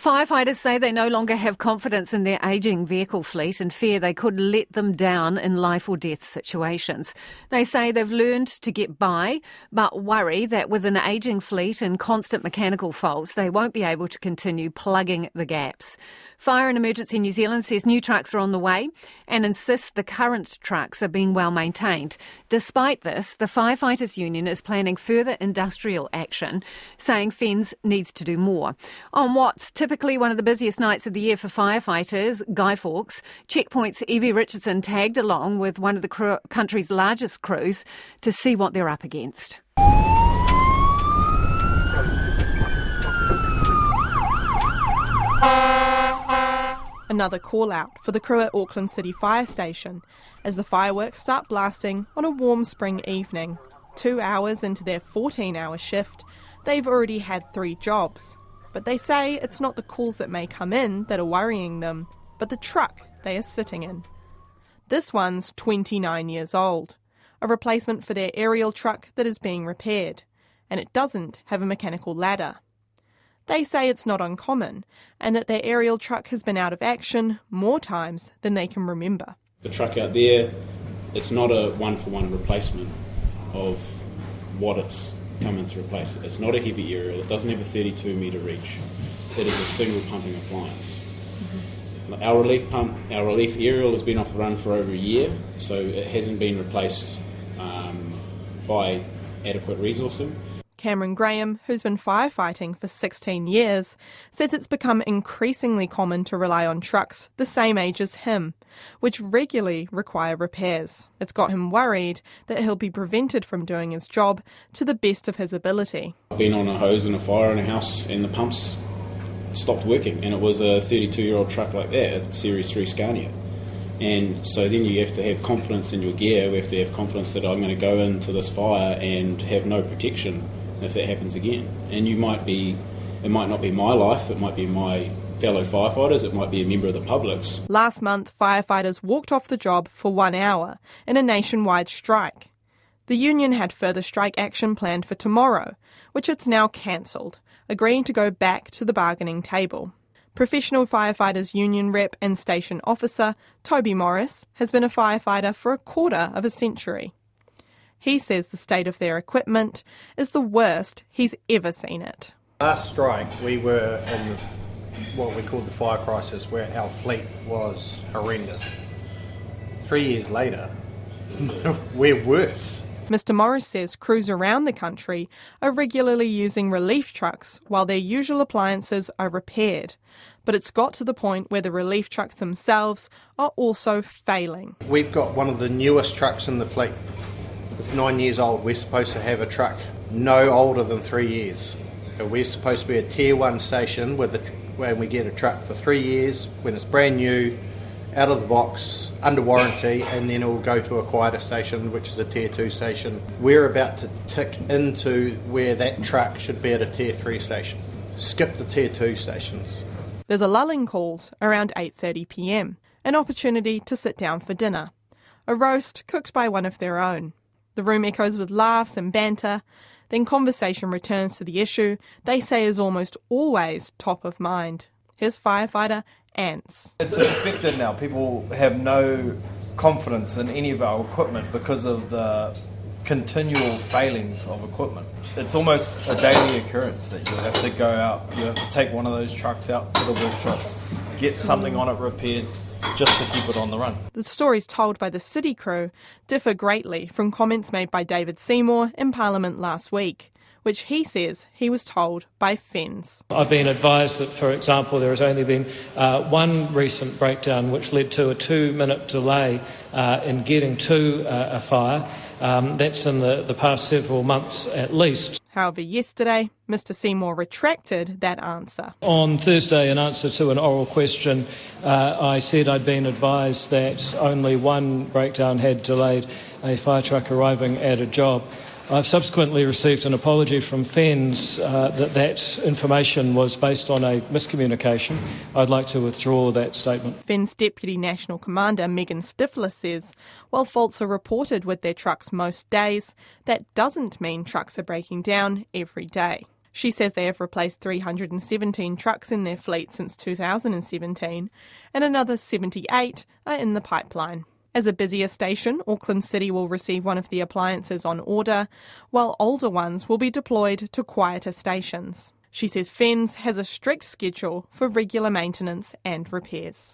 Firefighters say they no longer have confidence in their ageing vehicle fleet and fear they could let them down in life or death situations. They say they've learned to get by, but worry that with an ageing fleet and constant mechanical faults, they won't be able to continue plugging the gaps. Fire and Emergency New Zealand says new trucks are on the way and insists the current trucks are being well maintained. Despite this, the Firefighters Union is planning further industrial action, saying FENZ needs to do more. On what's typically one of the busiest nights of the year for firefighters, Guy Fawkes, Checkpoint's Evie Richardson tagged along with one of the country's largest crews to see what they're up against. Another call-out for the crew at Auckland City Fire Station as the fireworks start blasting on a warm spring evening. 2 hours into their 14-hour shift, they've already had 3 jobs. But they say it's not the calls that may come in that are worrying them, but the truck they are sitting in. This one's 29 years old, a replacement for their aerial truck that is being repaired, and it doesn't have a mechanical ladder. They say it's not uncommon, and that their aerial truck has been out of action more times than they can remember. The truck out there, it's not a one-for-one replacement of what it's coming to replace. It's not a heavy aerial, it doesn't have a 32 metre reach. It is a single pumping appliance. Our relief aerial has been off the run for over a year, so it hasn't been replaced by adequate resourcing. Cameron Graham, who's been firefighting for 16 years, says it's become increasingly common to rely on trucks the same age as him, which regularly require repairs. It's got him worried that he'll be prevented from doing his job to the best of his ability. I've been on a hose in a fire in a house and the pumps stopped working, and it was a 32-year-old truck like that, a Series 3 Scania. And so then you have to have confidence in your gear. We have to have confidence that I'm going to go into this fire and have no protection if it happens again. And it might not be my life, it might be my fellow firefighters, it might be a member of the public's. Last month, firefighters walked off the job for 1 hour in a nationwide strike. The union had further strike action planned for tomorrow, which it's now cancelled, agreeing to go back to the bargaining table. Professional Firefighters Union rep and station officer Toby Morris has been a firefighter for a quarter of a century. He says the state of their equipment is the worst he's ever seen it. Last strike, we were in what we called the fire crisis, where our fleet was horrendous. 3 years later, we're worse. Mr Morris says crews around the country are regularly using relief trucks while their usual appliances are repaired. But it's got to the point where the relief trucks themselves are also failing. We've got one of the newest trucks in the fleet. It's 9 years old. We're supposed to have a truck no older than 3 years. We're supposed to be a Tier 1 station when we get a truck for 3 years, when it's brand new, out of the box, under warranty, and then it will go to a quieter station, which is a Tier 2 station. We're about to tick into where that truck should be at a Tier 3 station. Skip the Tier 2 stations. There's a lull in calls around 8:30 p.m, an opportunity to sit down for dinner. A roast cooked by one of their own. The room echoes with laughs and banter. Then conversation returns to the issue they say is almost always top of mind. Here's firefighter Ants. It's expected now. People have no confidence in any of our equipment because of the continual failings of equipment. It's almost a daily occurrence that you have to go out, you have to take one of those trucks out to the workshops, get something on it repaired, just to keep it on the run. The stories told by the city crew differ greatly from comments made by David Seymour in Parliament last week, which he says he was told by FENZ. I've been advised that, for example, there has only been one recent breakdown which led to a 2-minute delay in getting to a fire. That's in the past several months at least. However, yesterday, Mr Seymour retracted that answer. On Thursday, in answer to an oral question, I said I'd been advised that only one breakdown had delayed a fire truck arriving at a job. I've subsequently received an apology from FENZ that information was based on a miscommunication. I'd like to withdraw that statement. FENZ Deputy National Commander Megan Stifler says while faults are reported with their trucks most days, that doesn't mean trucks are breaking down every day. She says they have replaced 317 trucks in their fleet since 2017, and another 78 are in the pipeline. As a busier station, Auckland City will receive one of the appliances on order, while older ones will be deployed to quieter stations. She says FENZ has a strict schedule for regular maintenance and repairs.